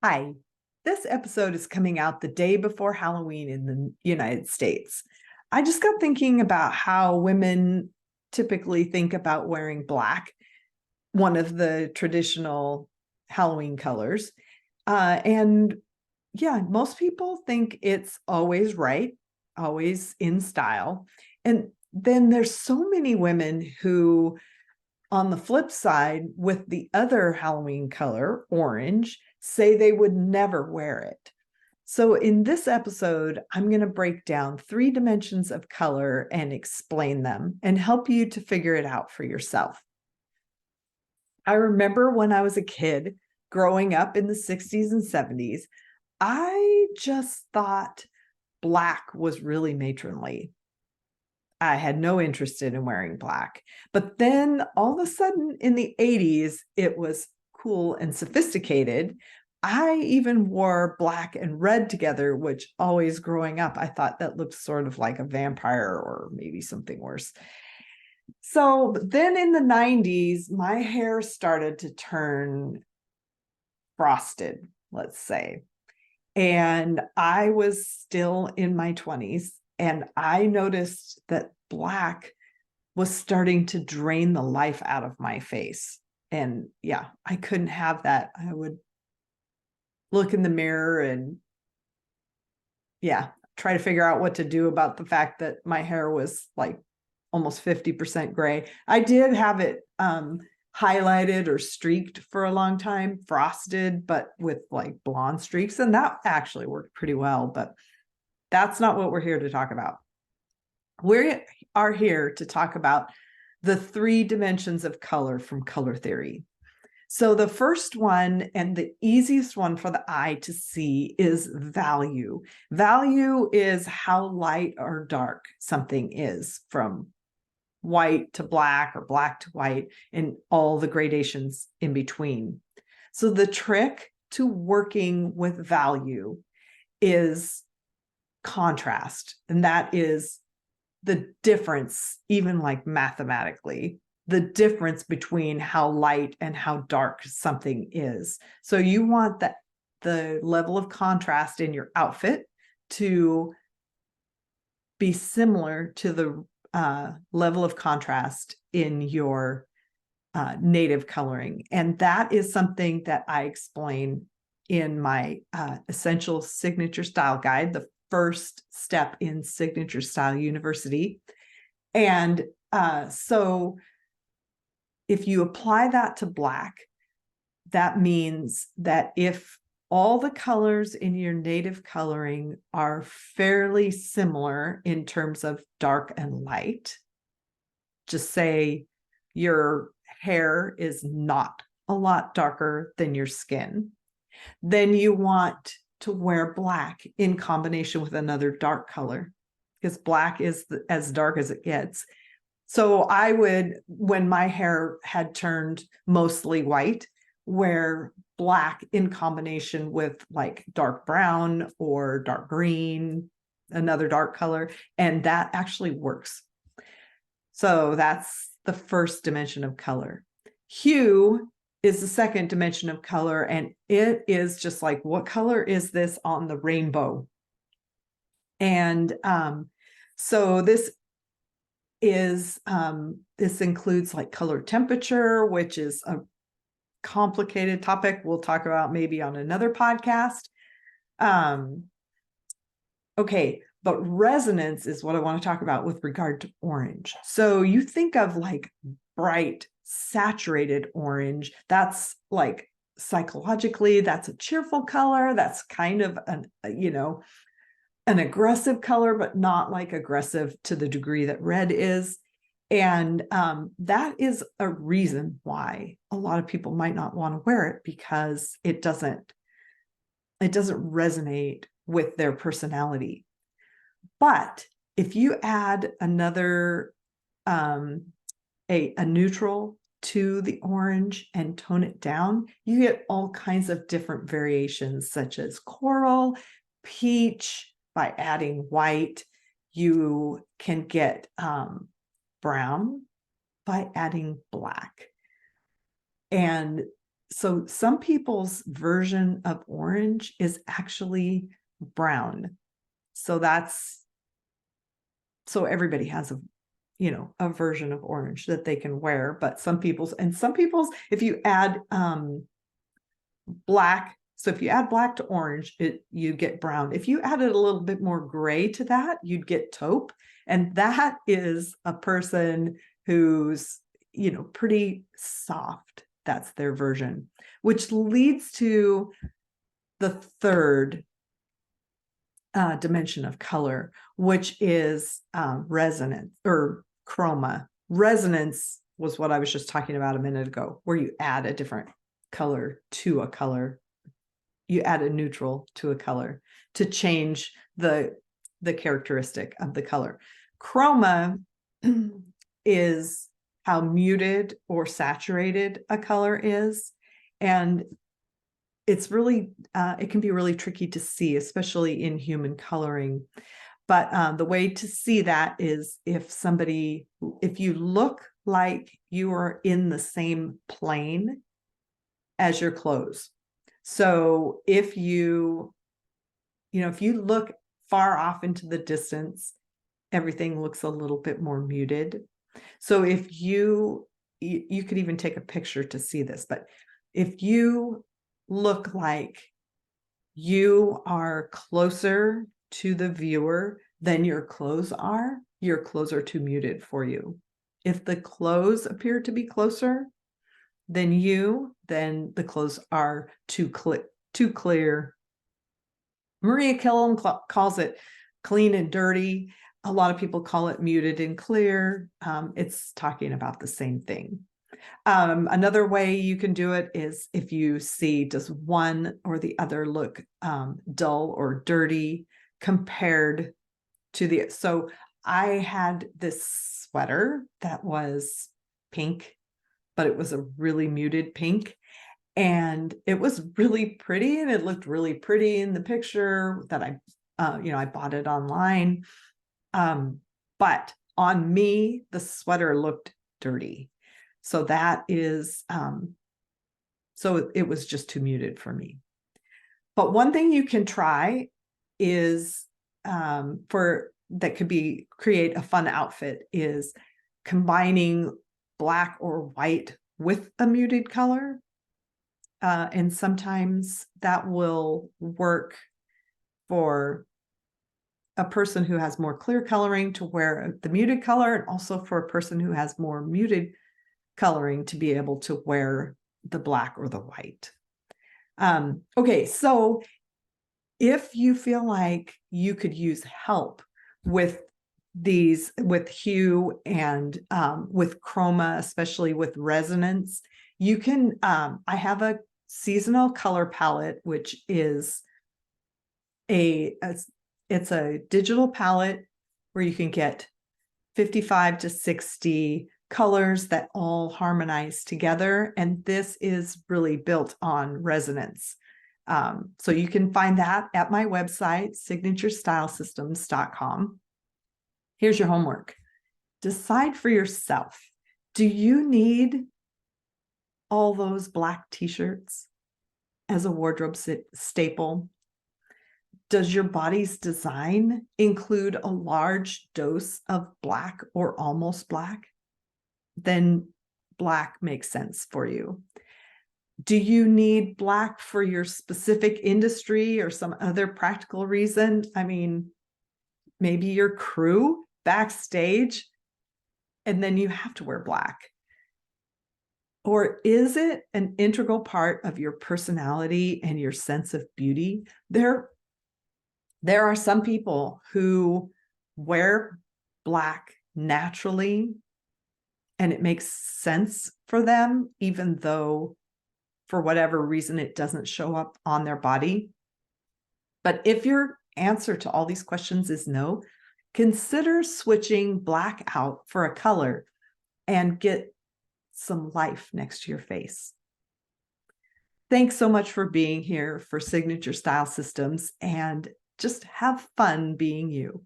Hi, this episode is coming out the day before Halloween in the United States. I just got thinking about how women typically think about wearing black, one of the traditional Halloween colors. And yeah, most people think it's always right, always in style. And then there's so many women who, on the flip side, with the other Halloween color, orange, say they would never wear it. So in this episode, I'm going to break down 3 dimensions of color and explain them and help you to figure it out for yourself. I remember when I was a kid growing up in the 60s and 70s, I just thought black was really matronly. I had no interest in wearing black. But then all of a sudden in the 80s, it was cool and sophisticated. I even wore black and red together, which always growing up, I thought that looked sort of like a vampire or maybe something worse. So then in the 90s, my hair started to turn frosted, let's say. And I was still in my 20s, and I noticed that black was starting to drain the life out of my face. And yeah, I couldn't have that. I would look in the mirror and yeah, try to figure out what to do about the fact that my hair was like almost 50% gray. I did have it highlighted or streaked for a long time, frosted, but with like blonde streaks. And that actually worked pretty well, but that's not what we're here to talk about. We are here to talk about the 3 dimensions of color from color theory. So the first one and the easiest one for the eye to see is value. Value is how light or dark something is, from white to black or black to white, and all the gradations in between. So the trick to working with value is contrast, and that is the difference, even like mathematically, the difference between how light and how dark something is. So you want the level of contrast in your outfit to be similar to the level of contrast in your native coloring. And that is something that I explain in my Essential Signature Style Guide, the first step in Signature Style University. And so if you apply that to black, that means that if all the colors in your native coloring are fairly similar in terms of dark and light, just say your hair is not a lot darker than your skin, then you want to wear black in combination with another dark color, because black is as dark as it gets. So I would, when my hair had turned mostly white, wear black in combination with like dark brown or dark green, another dark color, and that actually works. So that's the first dimension of color. Hue is the second dimension of color, and it is just like, what color is this on the rainbow? And so this includes like color temperature, which is a complicated topic we'll talk about maybe on another podcast. Okay, but resonance is what I want to talk about with regard to orange. So you think of like bright, saturated orange. That's like psychologically, that's a cheerful color. That's kind of an aggressive color, but not like aggressive to the degree that red is. And that is a reason why a lot of people might not want to wear it, because it doesn't resonate with their personality. But if you add another a neutral to the orange and tone it down, you get all kinds of different variations, such as coral, peach. By adding white, you can get brown by adding black. And So some people's version of orange is actually brown. So everybody has a version of orange that they can wear, but some people's, if you add black, so if you add black to orange, you get brown. If you added a little bit more gray to that, you'd get taupe. And that is a person who's, pretty soft. That's their version, which leads to the third dimension of color, which is resonance or chroma. Resonance was what I was just talking about a minute ago, where you add a different color to a color. You add a neutral to a color to change the characteristic of the color. Chroma is how muted or saturated a color is. And it's really, it can be really tricky to see, especially in human coloring. But the way to see that is if you look like you are in the same plane as your clothes. So if you look far off into the distance, everything looks a little bit more muted. So if you could even take a picture to see this, but if you look like you are closer to the viewer than your clothes are too muted for you. If the clothes appear to be closer than then the clothes are too clear. Maria Killam calls it clean and dirty. A lot of people call it muted and clear. It's talking about the same thing. Another way you can do it is if you see, does one or the other look dull or dirty compared to so I had this sweater that was pink, but it was a really muted pink. And it was really pretty, and it looked really pretty in the picture that I bought it online. But on me, the sweater looked dirty. So that is, so it was just too muted for me. But one thing you can try is, that could create a fun outfit, is combining black or white with a muted color. And sometimes that will work for a person who has more clear coloring to wear the muted color, and also for a person who has more muted coloring to be able to wear the black or the white. Okay, so if you feel like you could use help with hue and with chroma, especially with resonance, you can, I have a seasonal color palette, which is it's a digital palette where you can get 55 to 60 colors that all harmonize together. And this is really built on resonance. So you can find that at my website, signaturestylesystems.com. Here's your homework. Decide for yourself. Do you need all those black t-shirts as a wardrobe staple? Does your body's design include a large dose of black or almost black? Then black makes sense for you. Do you need black for your specific industry or some other practical reason? I mean, maybe your crew backstage, and then you have to wear black. Or is it an integral part of your personality and your sense of beauty? There are some people who wear black naturally, and it makes sense for them, even though for whatever reason it doesn't show up on their body. But if your answer to all these questions is no, consider switching black out for a color and get some life next to your face. Thanks so much for being here for Signature Style Systems, and just have fun being you.